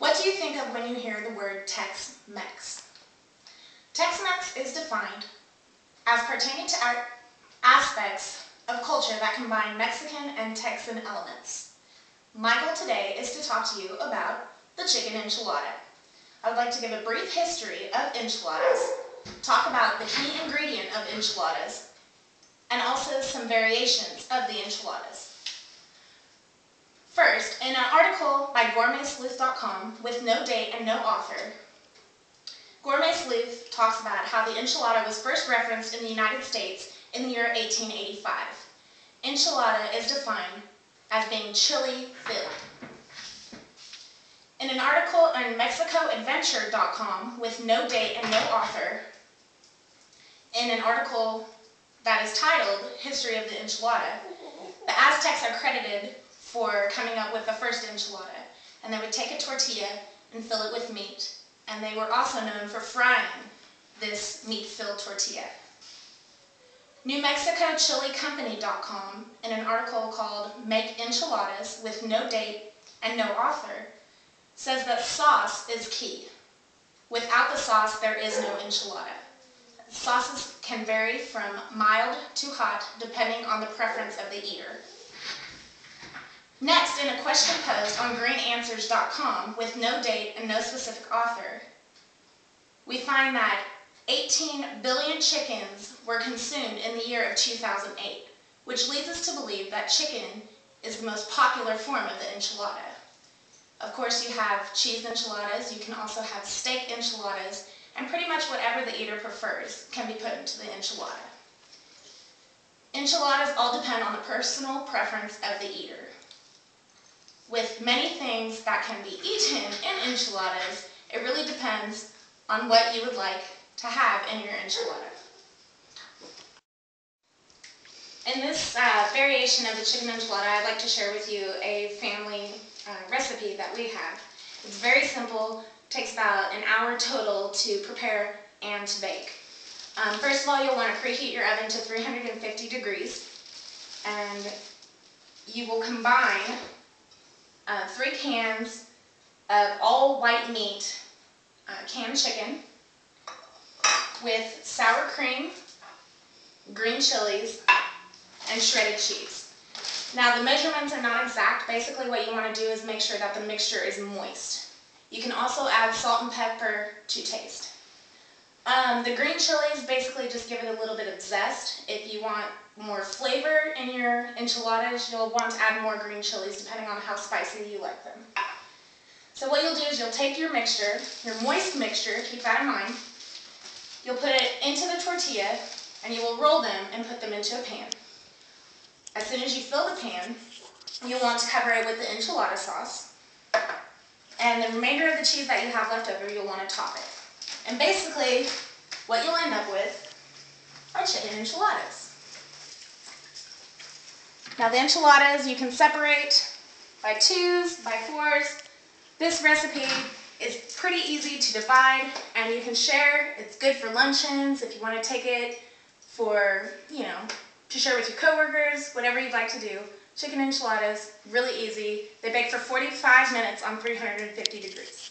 What do you think of when you hear the word Tex-Mex? Tex-Mex is defined as pertaining to aspects of culture that combine Mexican and Texan elements. My goal today is to talk to you about the chicken enchilada. I would like to give a brief history of enchiladas, talk about the key ingredient of enchiladas, and also some variations of the enchiladas. First, in an article by gourmetsleuth.com with no date and no author, Gourmet Sleuth talks about how the enchilada was first referenced in the United States in the year 1885. Enchilada is defined as being chili filled. In an article on mexicoadventure.com with no date and no author, in an article that is titled History of the Enchilada, the Aztecs are credited for coming up with the first enchilada, and they would take a tortilla and fill it with meat, and they were also known for frying this meat-filled tortilla. NewMexicoChiliCompany.com, in an article called Make Enchiladas with no date and no author, says that sauce is key. Without the sauce, there is no enchilada. Sauces can vary from mild to hot depending on the preference of the eater. Next, in a question posed on greenanswers.com with no date and no specific author, we find that 18 billion chickens were consumed in the year of 2008, which leads us to believe that chicken is the most popular form of the enchilada. Of course, you have cheese enchiladas, you can also have steak enchiladas, and pretty much whatever the eater prefers can be put into the enchilada. Enchiladas all depend on the personal preference of the eater. With many things that can be eaten in enchiladas, it really depends on what you would like to have in your enchilada. In this variation of the chicken enchilada, I'd like to share with you a family recipe that we have. It's very simple, takes about an hour total to prepare and to bake. First of all, you'll want to preheat your oven to 350 degrees, and you will combine 3 cans of all white meat canned chicken with sour cream, green chilies, and shredded cheese. Now, the measurements are not exact. Basically, what you want to do is make sure that the mixture is moist. You can also add salt and pepper to taste. The green chilies basically just give it a little bit of zest. If you want more flavor in your enchiladas, you'll want to add more green chilies depending on how spicy you like them. So what you'll do is you'll take your mixture, your moist mixture, keep that in mind. You'll put it into the tortilla and you will roll them and put them into a pan. As soon as you fill the pan, you'll want to cover it with the enchilada sauce. And the remainder of the cheese that you have left over, you'll want to top it. And basically, what you'll end up with are chicken enchiladas. Now the enchiladas you can separate by 2s, by 4s. This recipe is pretty easy to divide and you can share. It's good for luncheons if you want to take it for, to share with your coworkers, whatever you'd like to do. Chicken enchiladas, really easy. They bake for 45 minutes on 350 degrees.